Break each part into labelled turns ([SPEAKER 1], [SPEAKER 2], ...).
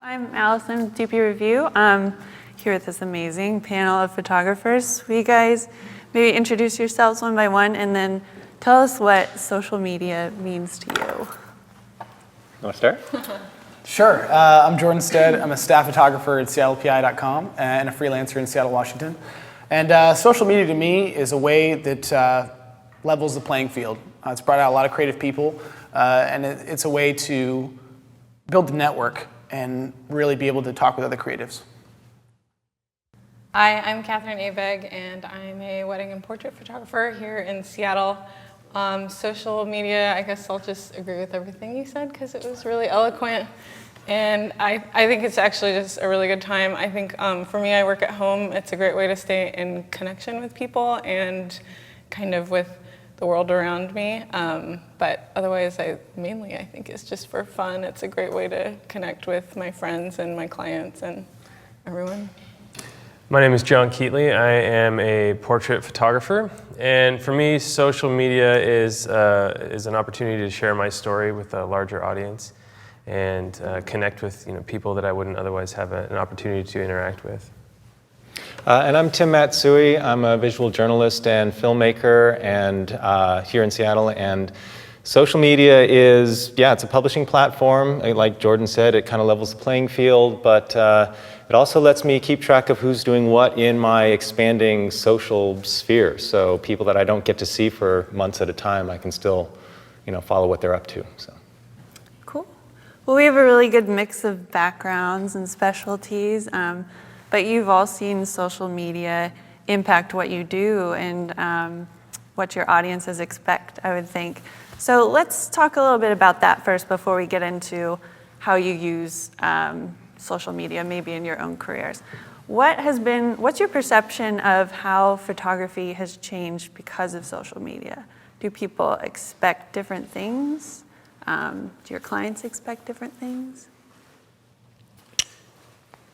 [SPEAKER 1] I'm Allison with DPReview. I'm here with this amazing panel of photographers. Will you guys maybe introduce yourselves one by one and then tell us what social media means to you?
[SPEAKER 2] You want to start?
[SPEAKER 3] Sure. I'm Jordan Stead. I'm a staff photographer at SeattlePI.com and a freelancer in Seattle, Washington. And social media to me is a way that levels the playing field. It's brought out a lot of creative people, and it's a way to build the network and really be able to talk with other creatives.
[SPEAKER 4] Hi, I'm Catherine Abeg, and I'm a wedding and portrait photographer here in Seattle. Social media, I guess I'll just agree with everything you said because it was really eloquent. And I think it's actually just a really good time. I think for me, I work at home. It's a great way to stay in connection with people and kind of with the world around me. But otherwise, I think it's just for fun. It's a great way to connect with my friends and my clients and everyone.
[SPEAKER 5] My name is John Keatley. I am a portrait photographer, and for me, social media is an opportunity to share my story with a larger audience and connect with people that I wouldn't otherwise have an opportunity to interact with.
[SPEAKER 2] And I'm Tim Matsui. I'm a visual journalist and filmmaker, and here in Seattle. And social media is, it's a publishing platform. Like Jordan said, it kind of levels the playing field, but it also lets me keep track of who's doing what in my expanding social sphere. So people that I don't get to see for months at a time, I can still, follow what they're up to. So.
[SPEAKER 1] Cool. Well, we have a really good mix of backgrounds and specialties, but you've all seen social media impact what you do and what your audiences expect, I would think. So let's talk a little bit about that first before we get into how you use social media, maybe in your own careers. What's your perception of how photography has changed because of social media? Do people expect different things? Do your clients expect different things?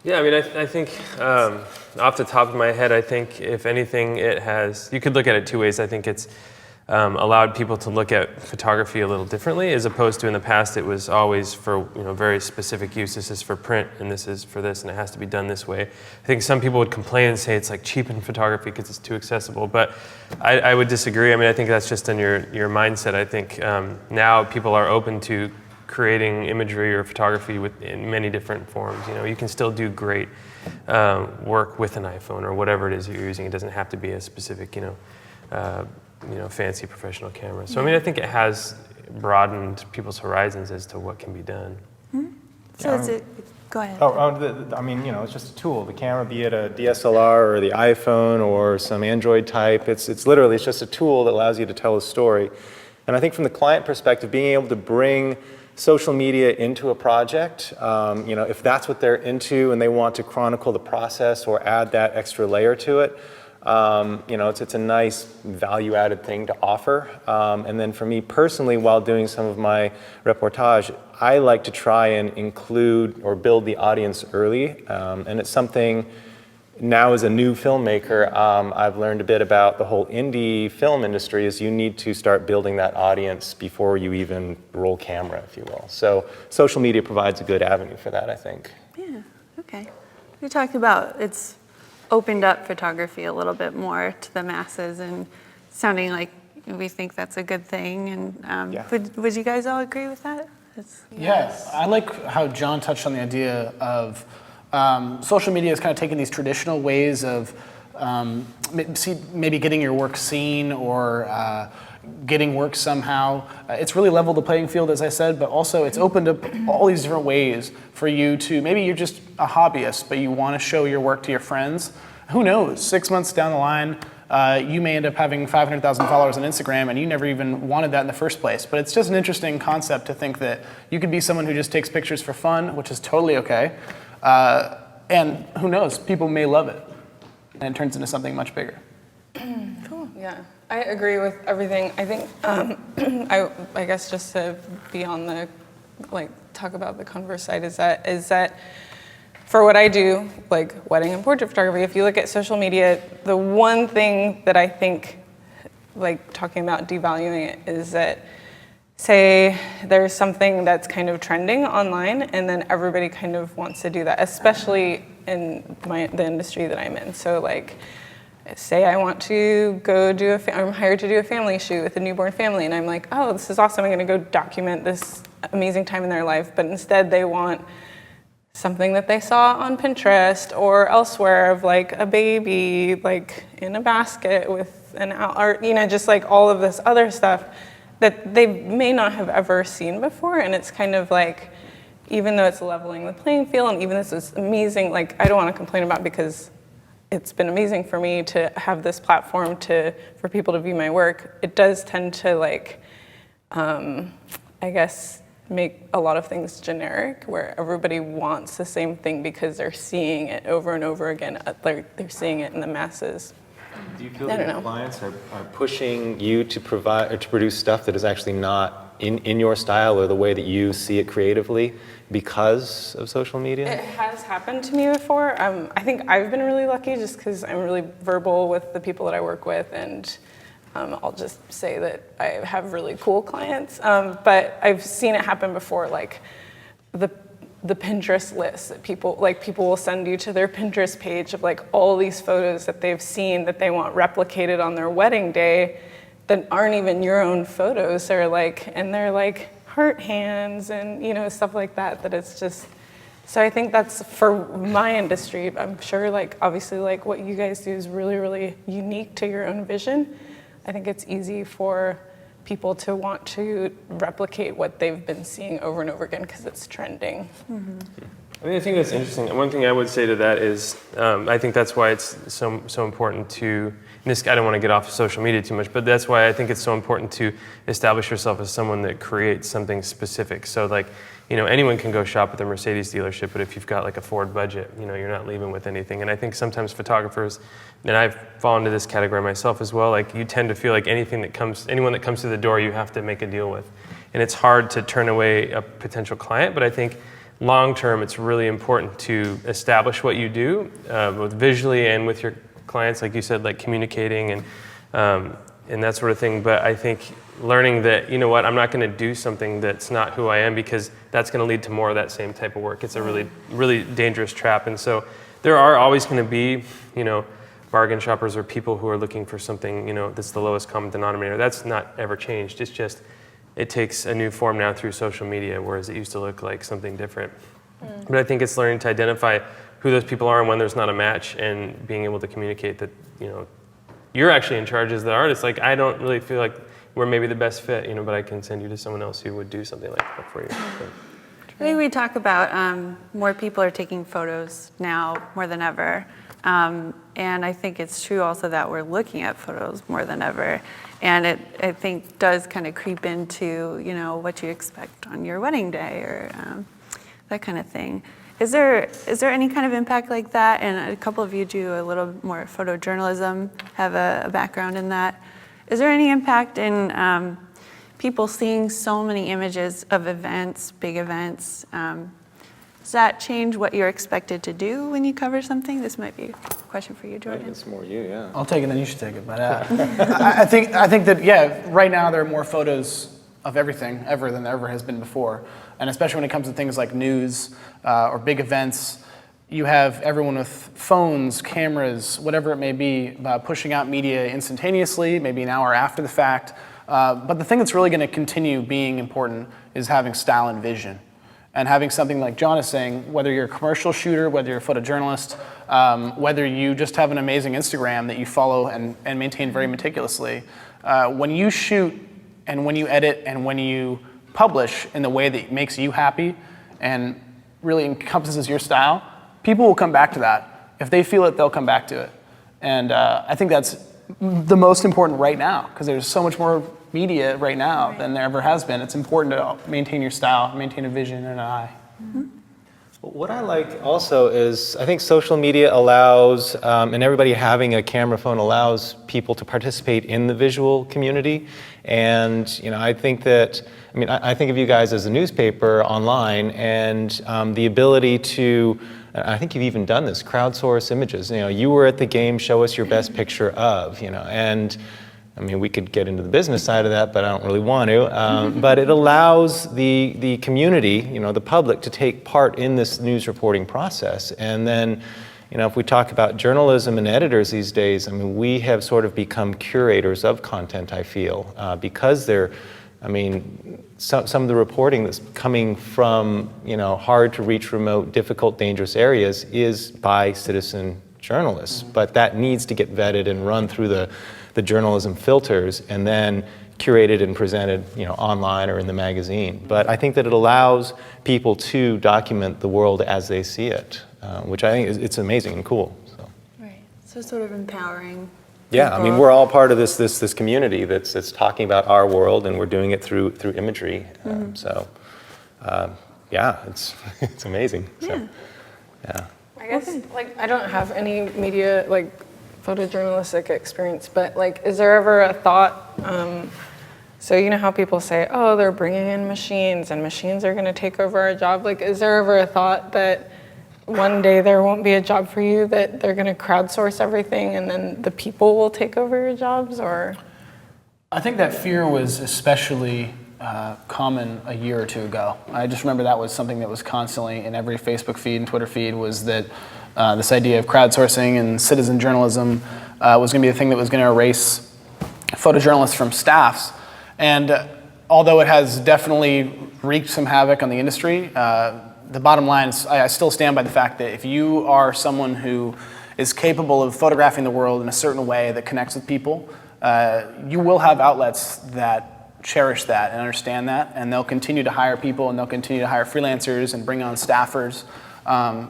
[SPEAKER 5] Yeah, I think off the top of my head, I think if anything, you could look at it two ways. I think it's allowed people to look at photography a little differently, as opposed to in the past it was always for very specific use. This is for print, and this is for this, and it has to be done this way. I think some people would complain and say it's like cheapened photography because it's too accessible, but I would disagree. I think that's just in your mindset. I think now people are open to creating imagery or photography in many different forms. You can still do great work with an iPhone or whatever it is you're using. It doesn't have to be a specific, fancy professional camera. So I think it has broadened people's horizons as to what can be done.
[SPEAKER 1] Mm-hmm. So go ahead.
[SPEAKER 2] It's just a tool. The camera, be it a DSLR or the iPhone or some Android type, it's just a tool that allows you to tell a story. And I think from the client perspective, being able to bring social media into a project, if that's what they're into and they want to chronicle the process or add that extra layer to it, it's a nice value-added thing to offer. And then for me personally, while doing some of my reportage, I like to try and include or build the audience early. And it's something now as a new filmmaker, I've learned a bit about the whole indie film industry is you need to start building that audience before you even roll camera, if you will. So social media provides a good avenue for that, I think.
[SPEAKER 1] Yeah, okay. We talked about it's opened up photography a little bit more to the masses and sounding like we think that's a good thing. And would you guys all agree with that?
[SPEAKER 3] Yes. I like how John touched on the idea of social media is kind of taking these traditional ways of maybe getting your work seen or getting work somehow. It's really leveled the playing field, as I said, but also it's opened up all these different ways for you to, maybe you're just a hobbyist, but you want to show your work to your friends. Who knows, 6 months down the line, you may end up having 500,000 followers on Instagram and you never even wanted that in the first place. But it's just an interesting concept to think that you could be someone who just takes pictures for fun, which is totally okay. And who knows, people may love it and it turns into something much bigger.
[SPEAKER 4] Cool. Yeah, I agree with everything. I think, I guess just to be on the, talk about the converse side is that for what I do, like wedding and portrait photography, if you look at social media, the one thing that I think, talking about devaluing it, is that say there's something that's kind of trending online, and then everybody kind of wants to do that, especially in the industry that I'm in. So like, say I want to go do I'm hired to do a family shoot with a newborn family, and I'm like, oh, this is awesome, I'm gonna go document this amazing time in their life, but instead they want something that they saw on Pinterest or elsewhere of like a baby like in a basket with or just like all of this other stuff that they may not have ever seen before. And it's kind of like, even though it's leveling the playing field, and even though this is amazing, like I don't want to complain about, because it's been amazing for me to have this platform for people to view my work, it does tend to like, I guess, make a lot of things generic, where everybody wants the same thing because they're seeing it over and over again. They're seeing it in the masses.
[SPEAKER 2] Do you feel that your clients are pushing you to provide or to produce stuff that is actually not in your style or the way that you see it creatively because of social media?
[SPEAKER 4] It has happened to me before. I think I've been really lucky just because I'm really verbal with the people that I work with, and I'll just say that I have really cool clients. But I've seen it happen before, like the Pinterest list that people will send you to their Pinterest page of like all these photos that they've seen that they want replicated on their wedding day that aren't even your own photos. They're like heart hands and stuff like that. That it's just, so I think that's for my industry. I'm sure like obviously like what you guys do is really, really unique to your own vision. I think it's easy for people to want to replicate what they've been seeing over and over again because it's trending. Mm-hmm.
[SPEAKER 5] I think that's interesting. One thing I would say to that is, I think that's why it's so important to, I don't want to get off of social media too much, but that's why I think it's so important to establish yourself as someone that creates something specific. So like, anyone can go shop at the Mercedes dealership, but if you've got like a Ford budget, you're not leaving with anything. And I think sometimes photographers, and I've fallen into this category myself as well, like you tend to feel like anyone that comes through the door, you have to make a deal with. And it's hard to turn away a potential client, but I think long term, it's really important to establish what you do, both visually and with your clients, like you said, like communicating and that sort of thing. But I think learning that, I'm not going to do something that's not who I am, because that's going to lead to more of that same type of work. It's a really, really dangerous trap. And so there are always going to be, bargain shoppers or people who are looking for something, that's the lowest common denominator. That's not ever changed. It's just, it takes a new form now through social media, whereas it used to look like something different. But I think it's learning to identify who those people are and when there's not a match, and being able to communicate that, you're actually in charge as the artist. Like, I don't really feel like we're maybe the best fit, but I can send you to someone else who would do something like that for you. So.
[SPEAKER 1] I think we talk about more people are taking photos now more than ever. And I think it's true also that we're looking at photos more than ever. And it, I think, does kind of creep into, what you expect on your wedding day or that kind of thing. Is there any kind of impact like that? And a couple of you do a little more photojournalism, have a background in that. Is there any impact in people seeing so many images of events, big events? Does that change what you're expected to do when you cover something? This might be a question for you, Jordan.
[SPEAKER 2] It's more you, yeah.
[SPEAKER 3] I'll take it, then you should take it. But I think that, right now there are more photos of everything ever than there ever has been before. And especially when it comes to things like news or big events, you have everyone with phones, cameras, whatever it may be, pushing out media instantaneously, maybe an hour after the fact. But the thing that's really going to continue being important is having style and vision. And having something like John is saying, whether you're a commercial shooter, whether you're a photojournalist, whether you just have an amazing Instagram that you follow and maintain very meticulously, when you shoot and when you edit and when you publish in the way that makes you happy and really encompasses your style, people will come back to that. If they feel it, they'll come back to it. And I think that's the most important right now, because there's so much more media right now than there ever has been. It's important to maintain your style, maintain a vision and an eye.
[SPEAKER 1] Mm-hmm.
[SPEAKER 2] What I like also is, I think social media allows, and everybody having a camera phone allows people to participate in the visual community. And I think that, I think of you guys as a newspaper online, and the ability to, I think you've even done this, crowdsource images. You were at the game, show us your best picture of, and I mean, we could get into the business side of that, but I don't really want to. But it allows the community, the public, to take part in this news reporting process. And then, if we talk about journalism and editors these days, I mean, we have sort of become curators of content, I feel, because some of the reporting that's coming from, hard to reach, remote, difficult, dangerous areas is by citizen journalists. But that needs to get vetted and run through the journalism filters and then curated and presented, online or in the magazine. But I think that it allows people to document the world as they see it, which I think it's amazing and cool. So.
[SPEAKER 1] Right. So sort of empowering.
[SPEAKER 2] Yeah, I mean, we're all part of this community that's talking about our world, and we're doing it through imagery. Yeah, it's amazing.
[SPEAKER 1] Yeah.
[SPEAKER 2] So, yeah.
[SPEAKER 4] I guess I don't have any media photojournalistic experience, but is there ever a thought? So you know how people say, oh, they're bringing in machines and machines are going to take over our job. Is there ever a thought that one day there won't be a job for you, that they're going to crowdsource everything and then the people will take over your jobs? Or
[SPEAKER 3] I think that fear was especially common a year or two ago. I just remember that was something that was constantly in every Facebook feed and Twitter feed, was that this idea of crowdsourcing and citizen journalism was going to be the thing that was going to erase photojournalists from staffs. And although it has definitely wreaked some havoc on the industry, the bottom line is I still stand by the fact that if you are someone who is capable of photographing the world in a certain way that connects with people, you will have outlets that cherish that and understand that, and they'll continue to hire people, and they'll continue to hire freelancers and bring on staffers.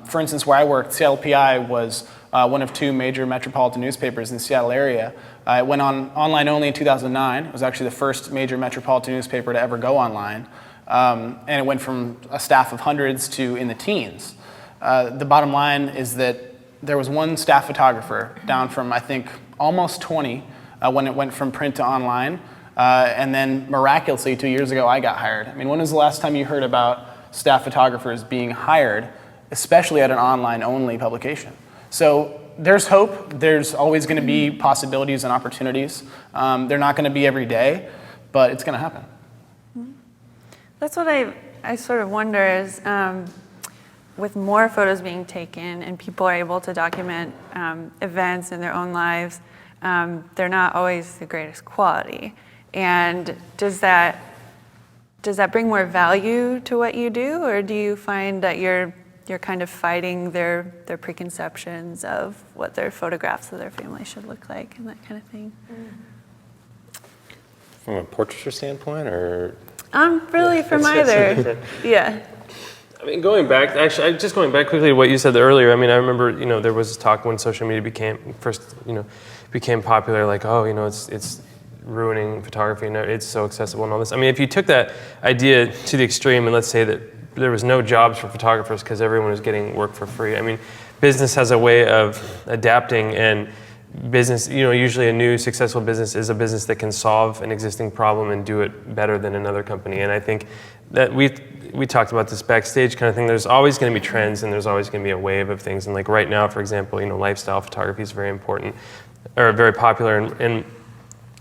[SPEAKER 3] For instance, where I worked, Seattle PI was one of 2 major metropolitan newspapers in the Seattle area. It went on online only in 2009. It was actually the first major metropolitan newspaper to ever go online. And it went from a staff of hundreds to in the teens. The bottom line is that there was one staff photographer down from, I think, almost 20 when it went from print to online. And then miraculously, 2 years ago, I got hired. I mean, when was the last time you heard about staff photographers being hired, especially at an online-only publication? So there's hope. There's always going to be possibilities and opportunities. They're not going to be every day, but it's going to happen.
[SPEAKER 1] That's what I sort of wonder is, with more photos being taken and people are able to document events in their own lives, they're not always the greatest quality. And does that bring more value to what you do, or do you find that you're kind of fighting their preconceptions of what their photographs of their family should look like and that kind of thing?
[SPEAKER 2] From a portraiture standpoint, or?
[SPEAKER 1] Really from either. Yeah.
[SPEAKER 5] I mean, going back quickly to what you said earlier. I mean, I remember, there was talk when social media became popular, it's ruining photography and it's so accessible and all this. I mean, if you took that idea to the extreme, and let's say that there was no jobs for photographers because everyone was getting work for free. I mean, business has a way of adapting, and business, usually a new successful business is a business that can solve an existing problem and do it better than another company. And I think that we talked about this backstage kind of thing. There's always going to be trends, and there's always going to be a wave of things. And right now, for example, lifestyle photography is very important, or very popular, and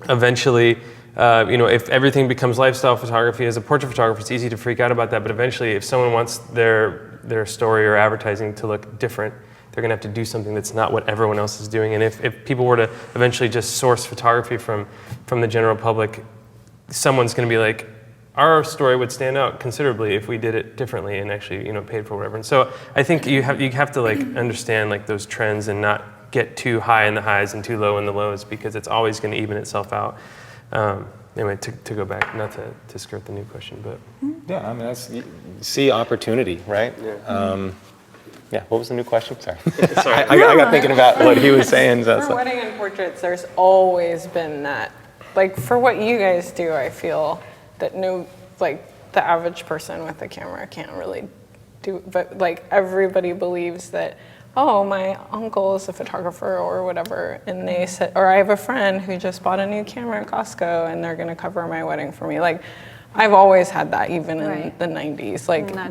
[SPEAKER 5] eventually, if everything becomes lifestyle photography, as a portrait photographer, it's easy to freak out about that. But eventually, if someone wants their story or advertising to look different, they're going to have to do something that's not what everyone else is doing. And if people were to eventually just source photography from the general public, someone's going to be like, our story would stand out considerably if we did it differently and actually paid for whatever. And so I think you have to understand those trends and not get too high in the highs and too low in the lows, because it's always going to even itself out. Anyway, to go back, not to skirt the new question, but
[SPEAKER 2] Yeah, I mean, you see opportunity, right? Yeah. Yeah, what was the new question? Sorry. I got thinking about what he was saying.
[SPEAKER 4] For wedding and portraits, there's always been that. For what you guys do, I feel that the average person with a camera can't really do, but everybody believes that, oh, my uncle is a photographer or whatever, and they said, or I have a friend who just bought a new camera at Costco and they're going to cover my wedding for me. I've always had that, even in
[SPEAKER 1] Right.
[SPEAKER 4] the 90s. Like
[SPEAKER 1] Not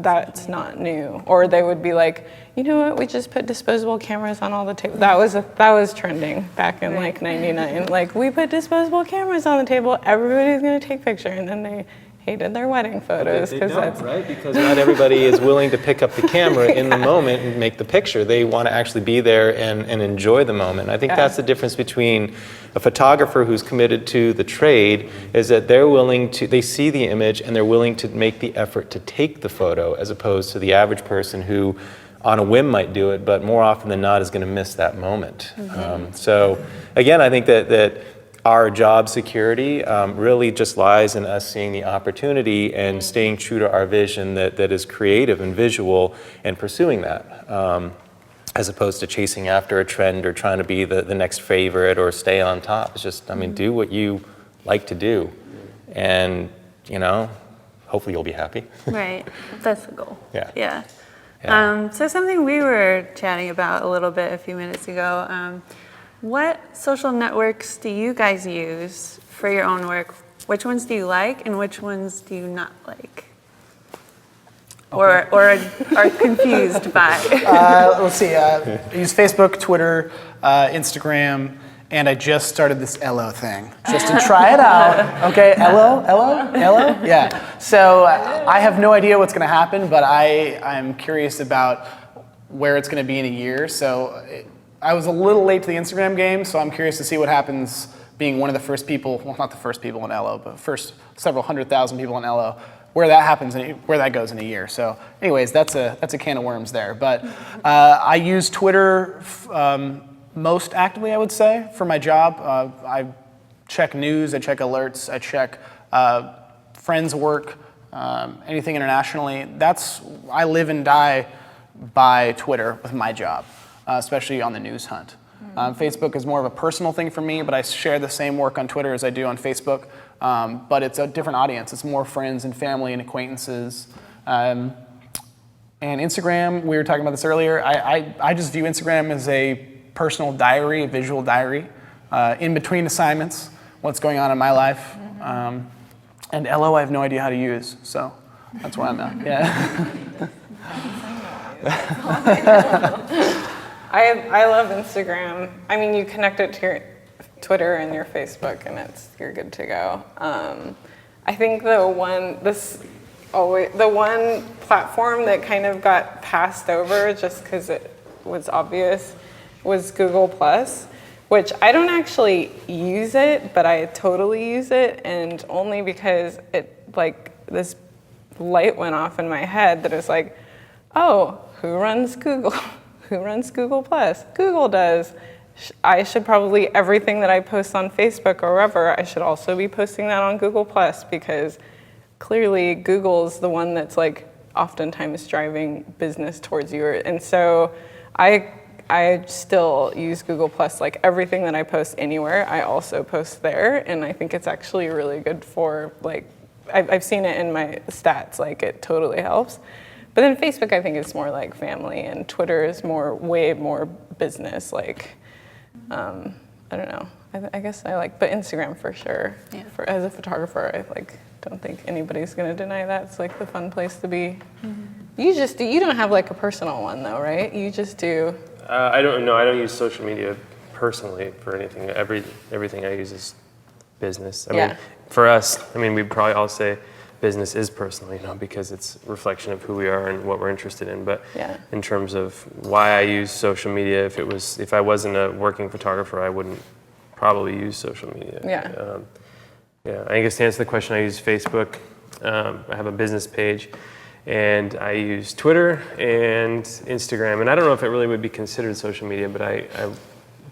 [SPEAKER 4] that's not new. Or they would be like, you know what? We just put disposable cameras on all the table. That was trending back in like '99. Like we put disposable cameras on the table. Everybody's gonna take picture, and then they hated their wedding photos
[SPEAKER 2] They don't,
[SPEAKER 4] that's
[SPEAKER 2] right? Because not everybody is willing to pick up the camera in the moment and make the picture. They want to actually be there and enjoy the moment. I think that's the difference between a photographer who's committed to the trade, is that they see the image and they're willing to make the effort to take the photo, as opposed to the average person who on a whim might do it, but more often than not is going to miss that moment. So again, I think that our job security really just lies in us seeing the opportunity and staying true to our vision that is creative and visual and pursuing that, as opposed to chasing after a trend or trying to be the next favorite or stay on top. It's just, I mean, do what you like to do, and hopefully you'll be happy.
[SPEAKER 1] Right, that's the goal.
[SPEAKER 2] Yeah.
[SPEAKER 1] Yeah.
[SPEAKER 2] Yeah.
[SPEAKER 1] So something we were chatting about a little bit a few minutes ago, what social networks do you guys use for your own work? Which ones do you like and which ones do you not like? Or are confused by?
[SPEAKER 3] Let's see. I use Facebook, Twitter, Instagram, and I just started this Ello thing just to try it out. Okay, Ello? Yeah. So I have no idea what's going to happen, but I'm curious about where it's going to be in a year. So I was a little late to the Instagram game, so I'm curious to see what happens being one of the first people, well, not the first people in Ello, but first several 100,000 people in Ello, where that happens and where that goes in a year. So anyways, that's a can of worms there. But I use Twitter most actively, I would say, for my job. I check news, I check alerts, I check friends' work, anything internationally. I live and die by Twitter with my job, especially on the news hunt. Facebook is more of a personal thing for me, but I share the same work on Twitter as I do on Facebook. But it's a different audience. It's more friends and family and acquaintances. And Instagram, we were talking about this earlier. I just view Instagram as a personal diary, a visual diary, in between assignments, what's going on in my life. And Ello, I have no idea how to use, so that's where I'm at. Yeah.
[SPEAKER 4] I love Instagram. I mean, you connect it to your Twitter and your Facebook, and you're good to go. I think the one platform that kind of got passed over just because it was obvious was Google+, which I don't actually use it, but I totally use it, and only because this light went off in my head that it's like, oh, who runs Google? Who runs Google+? Google does. I should probably, everything that I post on Facebook or wherever, I should also be posting that on Google+, because clearly Google's the one that's oftentimes driving business towards you. And so I still use Google+, everything that I post anywhere, I also post there, and I think it's actually really good for, I've seen it in my stats, it totally helps. But then Facebook, I think, is more like family, and Twitter is way more business. I don't know. I guess but Instagram for sure.
[SPEAKER 1] Yeah.
[SPEAKER 4] As a photographer, I don't think anybody's gonna deny that. It's the fun place to be. Mm-hmm. You don't have a personal one though, right? You just do.
[SPEAKER 5] I don't use social media personally for anything. Everything I use is business. I mean, for us, we'd probably all say business is personal, because it's a reflection of who we are and what we're interested in. But in terms of why I use social media, if I wasn't a working photographer, I wouldn't probably use social media. I guess to answer the question, I use Facebook. I have a business page, and I use Twitter and Instagram. And I don't know if it really would be considered social media, but I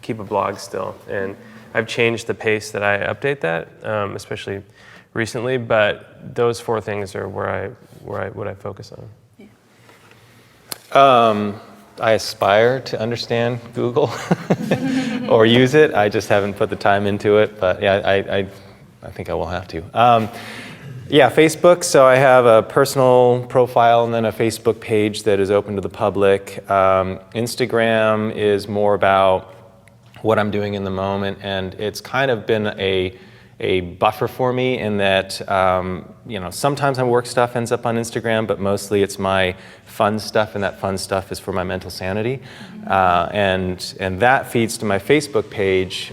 [SPEAKER 5] keep a blog still, and I've changed the pace that I update that, especially recently, but those four things are what I focus on.
[SPEAKER 2] I aspire to understand Google or use it. I just haven't put the time into it, but I think I will have to. Facebook. So I have a personal profile and then a Facebook page that is open to the public. Instagram is more about what I'm doing in the moment, and it's kind of been a buffer for me in that, you know, sometimes my work stuff ends up on Instagram, but mostly it's my fun stuff, and that fun stuff is for my mental sanity. And that feeds to my Facebook page,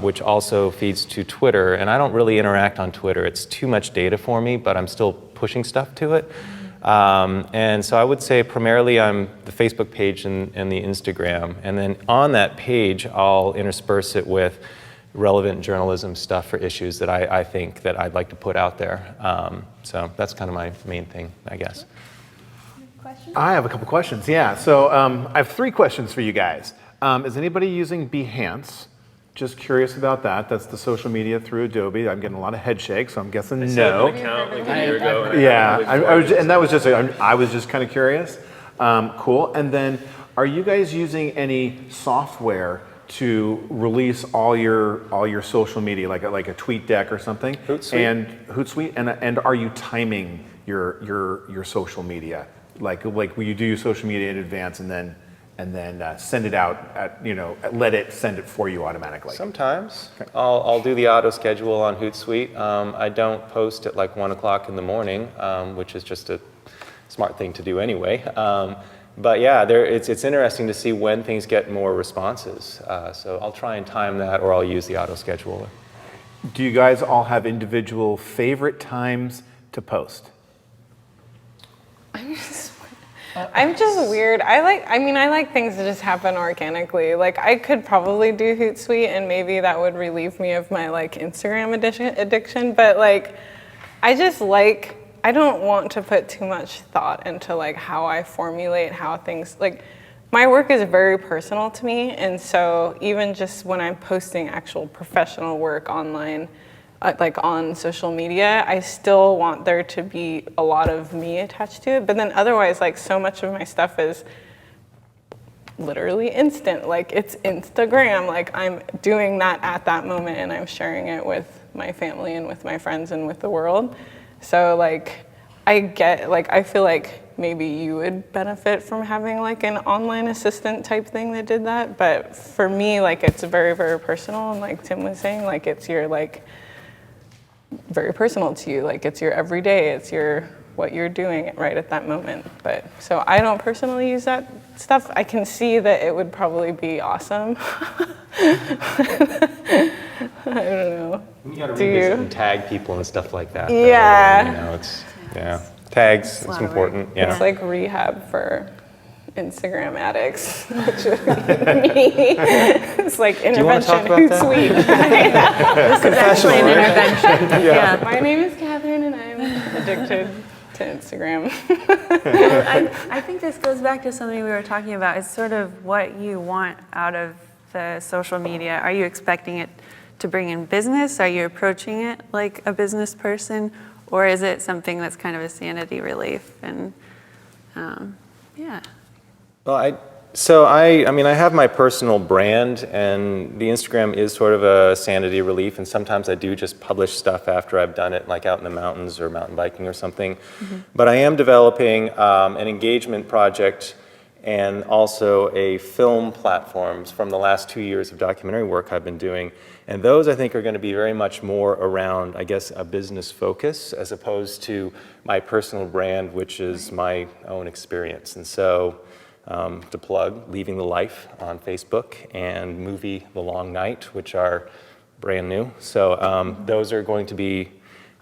[SPEAKER 2] which also feeds to Twitter. And I don't really interact on Twitter. It's too much data for me, but I'm still pushing stuff to it. And so I would say primarily I'm the Facebook page and the Instagram. And then on that page, I'll intersperse it with relevant journalism stuff for issues that I think that I'd like to put out there. So that's kind of my main thing, I guess.
[SPEAKER 6] I have a couple questions, yeah. So I have 3 questions for you guys. Is anybody using Behance? Just curious about that. That's the social media through Adobe. I'm getting a lot of head shakes, so I'm guessing no.
[SPEAKER 5] Account like a year ago.
[SPEAKER 6] Yeah, I was just kind of curious. Cool. And then, are you guys using any software to release all your social media, like a TweetDeck or something? Hootsuite. And are you timing your social media? Like will you do your social media in advance and then send it out let it send it for you automatically?
[SPEAKER 2] Sometimes. I'll do the auto schedule on Hootsuite. I don't post at like 1 o'clock in the morning, which is just a smart thing to do anyway. But yeah, it's interesting to see when things get more responses. So I'll try and time that, or I'll use the auto scheduler.
[SPEAKER 6] Do you guys all have individual favorite times to post?
[SPEAKER 4] I'm just weird. I like things to just happen organically. Like I could probably do Hootsuite and maybe that would relieve me of my like Instagram addiction, but like I don't want to put too much thought into like how I formulate how things, like my work is very personal to me, and so even just when I'm posting actual professional work online, like on social media, I still want there to be a lot of me attached to it. But then otherwise, like so much of my stuff is literally instant. Like it's Instagram. Like I'm doing that at that moment and I'm sharing it with my family and with my friends and with the world. So like I feel like maybe you would benefit from having like an online assistant type thing that did that. But for me, like it's very, very personal. And like Tim was saying, like it's your like very personal to you. Like it's your everyday, it's what you're doing right at that moment. But so I don't personally use that stuff. I can see that it would probably be awesome. I don't know.
[SPEAKER 2] You gotta revisit and tag people and stuff like that.
[SPEAKER 4] Yeah.
[SPEAKER 2] Tags, it's important. Yeah.
[SPEAKER 4] It's like rehab for Instagram addicts, which would be me. It's like intervention Hootsuite.
[SPEAKER 1] This is actually an intervention. Yeah.
[SPEAKER 4] My name is Catherine and I'm addicted to Instagram.
[SPEAKER 1] I think this goes back to something we were talking about. It's sort of what you want out of the social media. Are you expecting it to bring in business? Are you approaching it like a business person? Or is it something that's kind of a sanity relief? And yeah.
[SPEAKER 2] Well, I have my personal brand, and the Instagram is sort of a sanity relief, and sometimes I do just publish stuff after I've done it, like out in the mountains or mountain biking or something. Mm-hmm. But I am developing an engagement project and also a film platforms from the last 2 years of documentary work I've been doing. And those I think are going to be very much more around, I guess, a business focus as opposed to my personal brand, which is my own experience. And so to plug, Leaving the Life on Facebook and movie The Long Night, which are brand new. So those are going to be,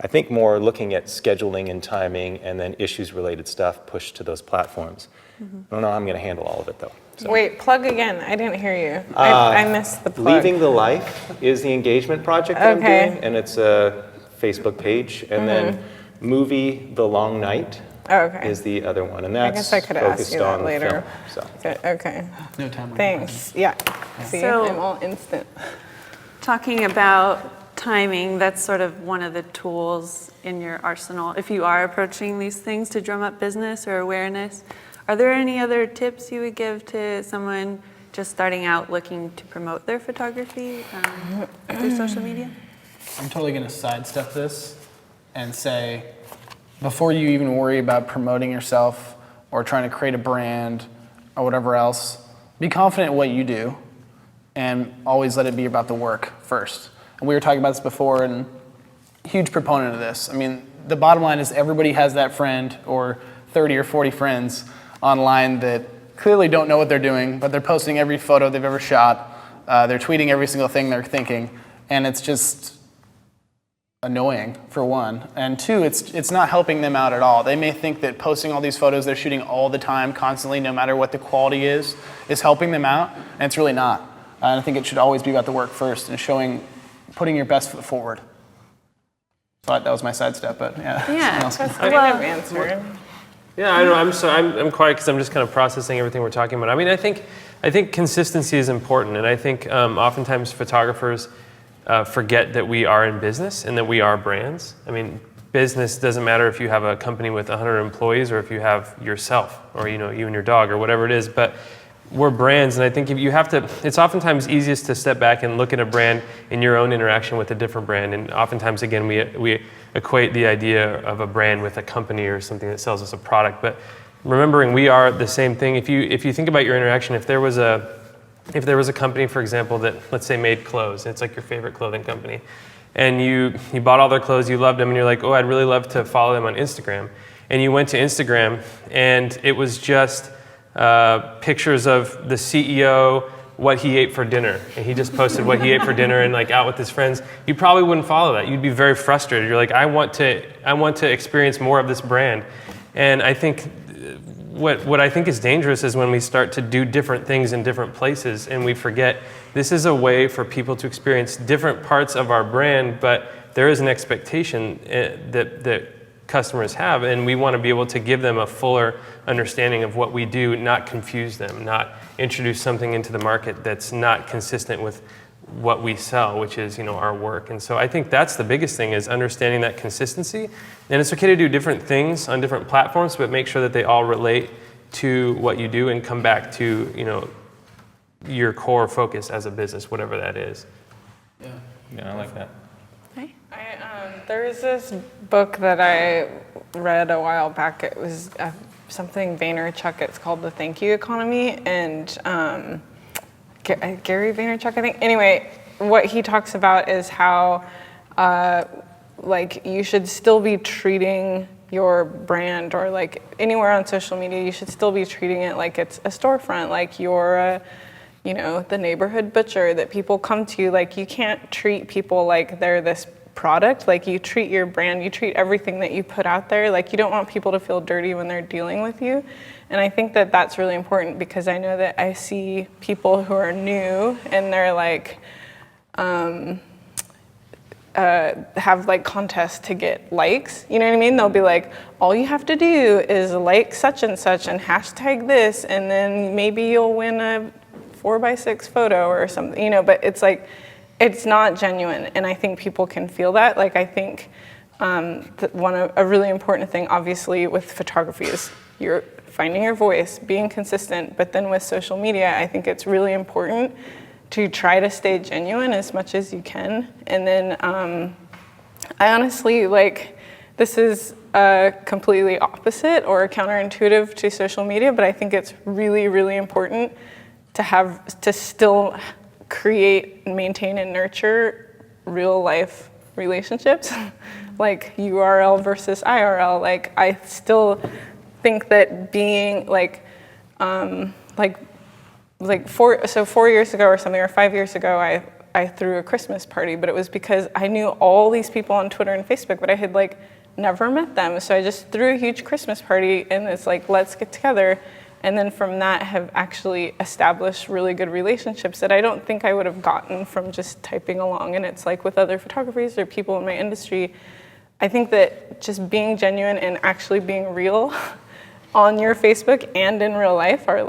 [SPEAKER 2] I think, more looking at scheduling and timing and then issues-related stuff pushed to those platforms. Mm-hmm. I don't know how I'm going to handle all of it, though. So.
[SPEAKER 4] Wait, plug again. I didn't hear you. I missed the plug.
[SPEAKER 2] Leaving the Life is the engagement project that I'm doing, and it's a Facebook page. And then movie The Long Night is the other one, and that's
[SPEAKER 4] I guess I could ask you that later.
[SPEAKER 2] Film, so.
[SPEAKER 4] Okay.
[SPEAKER 3] No time.
[SPEAKER 4] Thanks. Yeah. See,
[SPEAKER 1] So-
[SPEAKER 4] I'm all instant.
[SPEAKER 1] Talking about timing, that's sort of one of the tools in your arsenal. If you are approaching these things to drum up business or awareness, are there any other tips you would give to someone just starting out looking to promote their photography through social media?
[SPEAKER 3] I'm totally going to sidestep this and say, before you even worry about promoting yourself or trying to create a brand or whatever else, be confident in what you do and always let it be about the work first. And we were talking about this before, and huge proponent of this. I mean, the bottom line is everybody has that friend or 30 or 40 friends online that clearly don't know what they're doing, but they're posting every photo they've ever shot. They're tweeting every single thing they're thinking, and it's just annoying, for one. And two, it's not helping them out at all. They may think that posting all these photos they're shooting all the time, constantly, no matter what the quality is helping them out, and it's really not. And I think it should always be about the work first and putting your best foot forward. Thought that was my sidestep, but yeah.
[SPEAKER 1] Yeah.
[SPEAKER 4] That's kind of answered.
[SPEAKER 5] Yeah, I don't know. I'm quiet because I'm just kind of processing everything we're talking about. I mean, I think consistency is important, and I think oftentimes photographers forget that we are in business and that we are brands. I mean, business doesn't matter if you have a company with 100 employees or if you have yourself or you and your dog or whatever it is, but we're brands, and I think if you have to, it's oftentimes easiest to step back and look at a brand in your own interaction with a different brand, and oftentimes, again, we equate the idea of a brand with a company or something that sells us a product, but remembering we are the same thing. If you think about your interaction, if there was a company, for example, that, let's say, made clothes, it's like your favorite clothing company, and you bought all their clothes, you loved them, and you're like, oh, I'd really love to follow them on Instagram, and you went to Instagram, and it was just pictures of the CEO, what he ate for dinner, and he just posted what he ate for dinner and like out with his friends, you probably wouldn't follow that. You'd be very frustrated. You're like, I want to experience more of this brand. And I think what I think is dangerous is when we start to do different things in different places and we forget this is a way for people to experience different parts of our brand, but there is an expectation that customers have, and we want to be able to give them a fuller understanding of what we do, not confuse them, not introduce something into the market that's not consistent with what we sell, which is our work. And so I think that's the biggest thing, is understanding that consistency. And it's okay to do different things on different platforms, but make sure that they all relate to what you do and come back to your core focus as a business, whatever that is. Yeah, I like that.
[SPEAKER 4] There's this book that I read a while back. It was something Vaynerchuk. It's called The Thank You Economy, and Gary Vaynerchuk, I think. Anyway, what he talks about is how you should still be treating your brand, or like anywhere on social media, you should still be treating it like it's a storefront, like you're the neighborhood butcher that people come to. Like, you can't treat people like they're this product. Like, you treat your brand, you treat everything that you put out there. Like, you don't want people to feel dirty when they're dealing with you. And I think that that's really important, because I know that I see people who are new and they're like, have like contests to get likes. You know what I mean? They'll be like, all you have to do is like such and such and hashtag this, and then maybe you'll win a 4x6 photo or something, but it's like, it's not genuine, and I think people can feel that. Like, I think a really important thing, obviously, with photography is you're finding your voice, being consistent, but then with social media, I think it's really important to try to stay genuine as much as you can. And then I honestly, this is completely opposite or counterintuitive to social media, but I think it's really, really important to still create, maintain, and nurture real life relationships, like URL versus IRL. Like, I still think that being 4 years ago or something, or 5 years ago, I threw a Christmas party, but it was because I knew all these people on Twitter and Facebook, but I had never met them. So I just threw a huge Christmas party, and it's like, let's get together. And then from that have actually established really good relationships that I don't think I would have gotten from just typing along. And it's like with other photographers or people in my industry, I think that just being genuine and actually being real on your Facebook and in real life are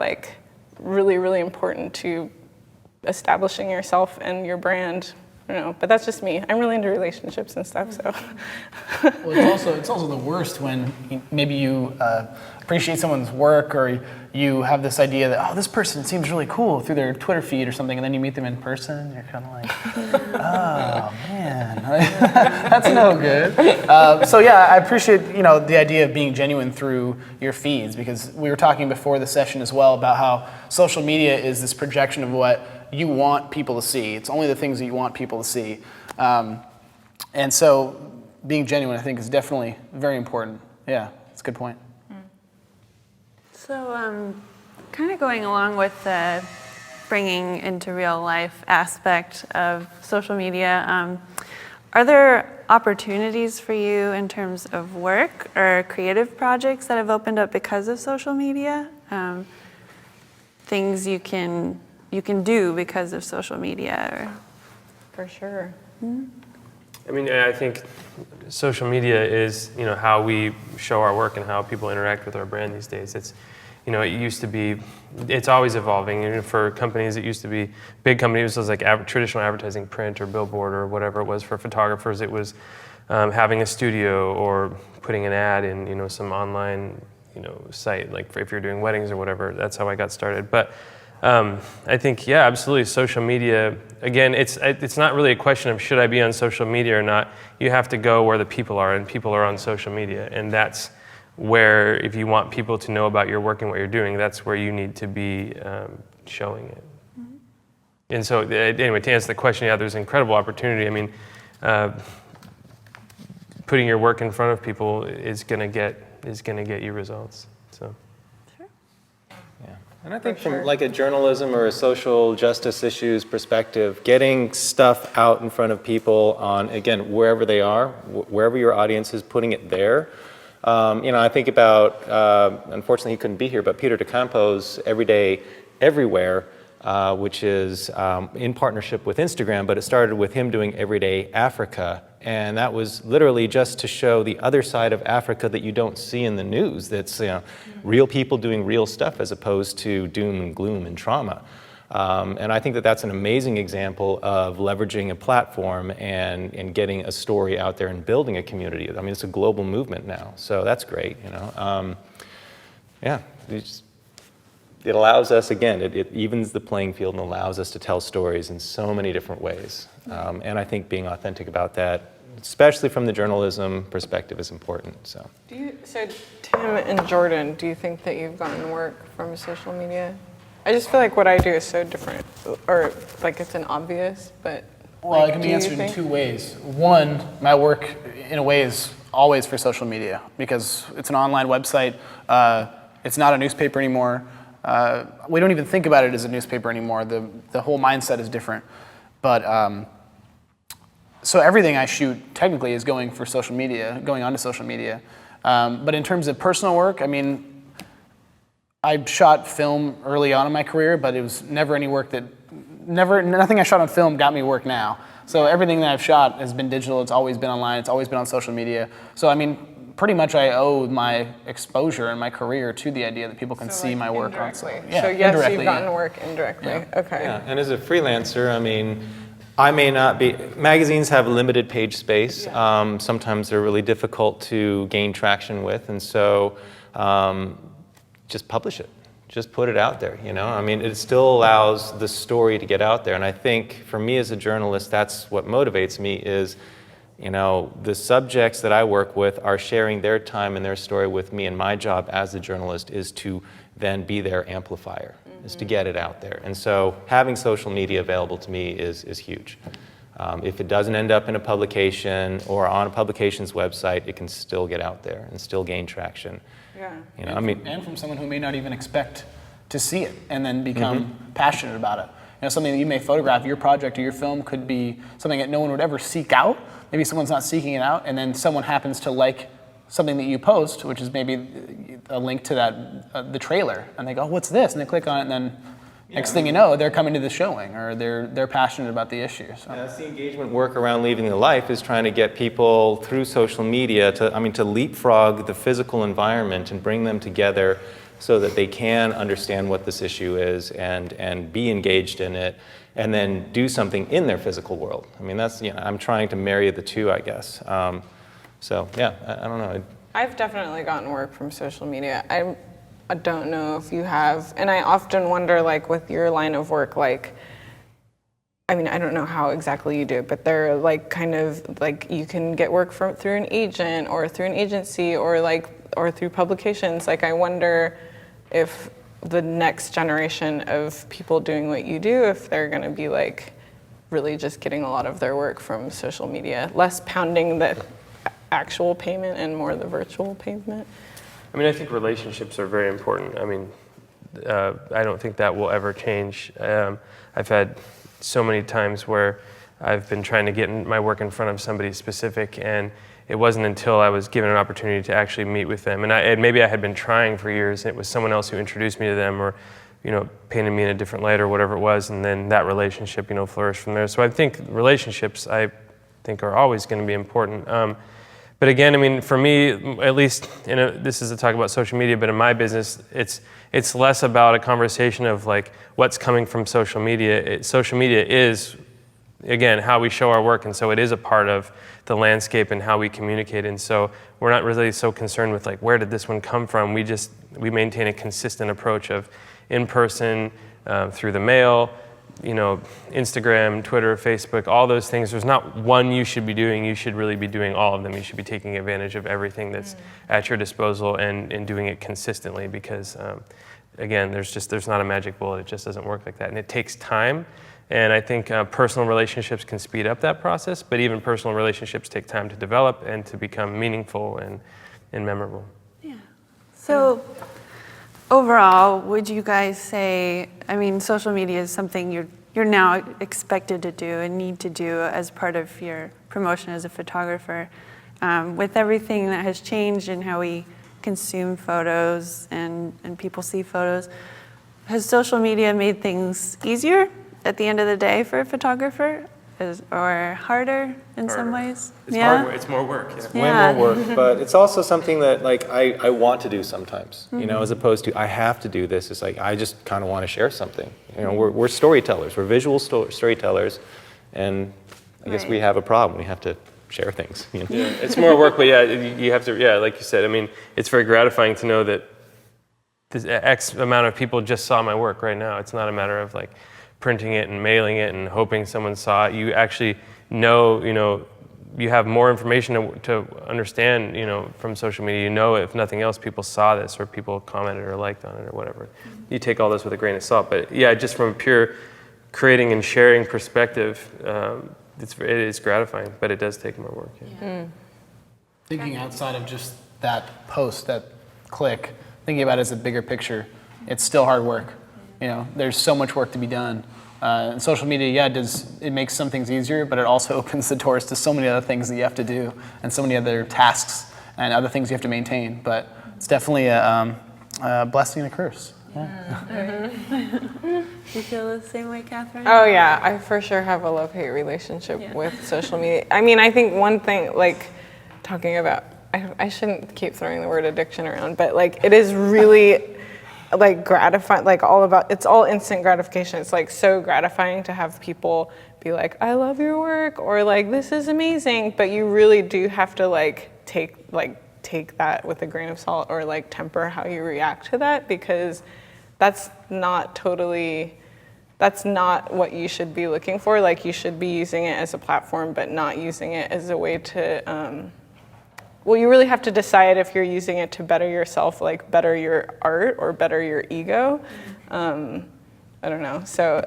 [SPEAKER 4] really, really important to establishing yourself and your brand. I don't know, but that's just me. I'm really into relationships and stuff, so.
[SPEAKER 3] Well, it's also the worst when maybe you appreciate someone's work, or you have this idea that, oh, this person seems really cool through their Twitter feed or something, and then you meet them in person, and you're kind of like, oh, man, that's no good. So yeah, I appreciate the idea of being genuine through your feeds, because we were talking before the session as well about how social media is this projection of what you want people to see. It's only the things that you want people to see. And so being genuine, I think, is definitely very important. Yeah, that's a good point.
[SPEAKER 1] So, kind of going along with the bringing into real life aspect of social media, are there opportunities for you in terms of work or creative projects that have opened up because of social media? Things you can do because of social media?
[SPEAKER 4] For sure.
[SPEAKER 5] I mean, I think social media is, how we show our work and how people interact with our brand these days. It's, it used to be, it's always evolving. For companies, it used to be big companies. It was like traditional advertising, print or billboard or whatever it was. For photographers, it was having a studio or putting an ad in, some online, site. Like if you're doing weddings or whatever, that's how I got started. But I think, yeah, absolutely. Social media, again, it's not really a question of should I be on social media or not. You have to go where the people are, and people are on social media. And that's where, if you want people to know about your work and what you're doing, that's where you need to be showing it. And so, anyway, to answer the question, yeah, there's incredible opportunity. I mean, putting your work in front of people is gonna get you results. So.
[SPEAKER 2] And I think from like a journalism or a social justice issues perspective, getting stuff out in front of people on, again, wherever they are, wherever your audience is, putting it there. I think about, unfortunately he couldn't be here, but Peter DeCampo's Everyday Everywhere, which is in partnership with Instagram, but it started with him doing Everyday Africa. And that was literally just to show the other side of Africa that you don't see in the news. That's real people doing real stuff as opposed to doom and gloom and trauma. And I think that that's an amazing example of leveraging a platform and getting a story out there and building a community. I mean, it's a global movement now, so that's great. Yeah, it allows us, again, it evens the playing field and allows us to tell stories in so many different ways. And I think being authentic about that, especially from the journalism perspective, is important. So
[SPEAKER 4] Tim and Jordan, do you think that you've gotten work from social media? I just feel like what I do is so different, or like it's an obvious, but
[SPEAKER 3] well, it can be answered in two ways. One, my work in a way is always for social media because it's an online website. It's not a newspaper anymore. We don't even think about it as a newspaper anymore. The whole mindset is different. But so everything I shoot technically is going onto social media. But in terms of personal work, I mean, I shot film early on in my career, but it was never any work nothing I shot on film got me work now. So everything that I've shot has been digital. It's always been online. It's always been on social media. So I mean, pretty much I owe my exposure and my career to the idea that people can see my work on social media.
[SPEAKER 4] So yes, you've gotten work indirectly.
[SPEAKER 3] Yeah.
[SPEAKER 4] Okay.
[SPEAKER 2] yeah, and as a freelancer, I mean, I may not be, magazines have limited page space. Sometimes they're really difficult to gain traction with, and so just publish it. Just put it out there, I mean, it still allows the story to get out there. And I think for me as a journalist, that's what motivates me is, the subjects that I work with are sharing their time and their story with me. And my job as a journalist is to then be their amplifier, is to get it out there. And so having social media available to me is huge. If it doesn't end up in a publication or on a publication's website, it can still get out there and still gain traction.
[SPEAKER 4] Yeah.
[SPEAKER 3] And from someone who may not even expect to see it and then become passionate about it. Something that you may photograph, your project or your film could be something that no one would ever seek out. Maybe someone's not seeking it out, and then someone happens to like something that you post, which is maybe a link to that the trailer, and they go, oh, "What's this?" And they click on it, and then next thing you know, they're coming to the showing, or they're passionate about the issue. So.
[SPEAKER 2] Yeah, that's the engagement work around Leaving the Life, is trying to get people through social media to leapfrog the physical environment and bring them together so that they can understand what this issue is and be engaged in it, and then do something in their physical world. I mean, that's, I'm trying to marry the two, I guess. So yeah, I don't know.
[SPEAKER 4] I've definitely gotten work from social media. I don't know if you have, and I often wonder, like, with your line of work, like, I mean, I don't know how exactly you do it, but they're like kind of like you can get work through an agent or through an agency or through publications. Like, I wonder if the next generation of people doing what you do, if they're going to be like really just getting a lot of their work from social media, less pounding the actual pavement and more the virtual pavement.
[SPEAKER 5] I mean, I think relationships are very important. I mean, I don't think that will ever change. I've had so many times where I've been trying to get my work in front of somebody specific, and it wasn't until I was given an opportunity to actually meet with them, and maybe I had been trying for years, and it was someone else who introduced me to them, or painted me in a different light, or whatever it was, and then that relationship, flourished from there. So I think relationships, I think, are always going to be important. But again, I mean, for me, at least, this is a talk about social media, but in my business, it's less about a conversation of like what's coming from social media. Social media is, again, how we show our work, and so it is a part of the landscape and how we communicate. And so we're not really so concerned with like where did this one come from. We maintain a consistent approach of in person, through the mail, Instagram, Twitter, Facebook, all those things. There's not one you should be doing. You should really be doing all of them. You should be taking advantage of everything that's at your disposal and doing it consistently, because again, there's not a magic bullet. It just doesn't work like that, and it takes time. And I think personal relationships can speed up that process, but even personal relationships take time to develop and to become meaningful and memorable.
[SPEAKER 1] Yeah. So overall, would you guys say, I mean, social media is something you're now expected to do and need to do as part of your promotion as a photographer. With everything that has changed in how we consume photos and people see photos, has social media made things easier at the end of the day for a photographer, or harder in some ways?
[SPEAKER 5] It's more work.
[SPEAKER 2] Way more work, but it's also something that like I want to do sometimes, as opposed to I have to do this. It's like I just kind of want to share something. We're storytellers, we're visual storytellers, and I guess we have a problem. We have to share things.
[SPEAKER 5] Yeah, it's more work, but you have to, like you said, I mean, it's very gratifying to know that this X amount of people just saw my work right now. It's not a matter of like printing it and mailing it and hoping someone saw it. You actually know, you have more information to understand, from social media. If nothing else, people saw this or people commented or liked on it or whatever. You take all this with a grain of salt. But yeah, just from a pure creating and sharing perspective, it is gratifying, but it does take more work. Yeah.
[SPEAKER 3] Thinking outside of just that post, that click, thinking about it as a bigger picture, it's still hard work. There's so much work to be done. And social media, it makes some things easier, but it also opens the doors to so many other things that you have to do and so many other tasks and other things you have to maintain. But it's definitely a blessing and a curse.
[SPEAKER 1] Yeah. You feel the same way, Catherine?
[SPEAKER 4] Oh yeah, I for sure have a love-hate relationship with social media. I mean, I think one thing, like talking about, I shouldn't keep throwing the word addiction around, but like it is really like gratifying, like it's all instant gratification. It's like so gratifying to have people be like, I love your work, or like, this is amazing, but you really do have to take that with a grain of salt, or like temper how you react to that, because that's not what you should be looking for. Like, you should be using it as a platform, but not using it as a way to, you really have to decide if you're using it to better yourself, like better your art or better your ego. I don't know. So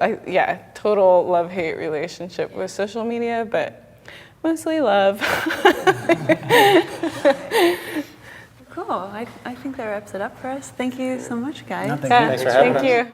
[SPEAKER 4] total love-hate relationship with social media, but mostly love.
[SPEAKER 1] Cool. I think that wraps it up for us. Thank you so much, guys.
[SPEAKER 3] No,
[SPEAKER 2] Thanks for having us.
[SPEAKER 4] Thank you.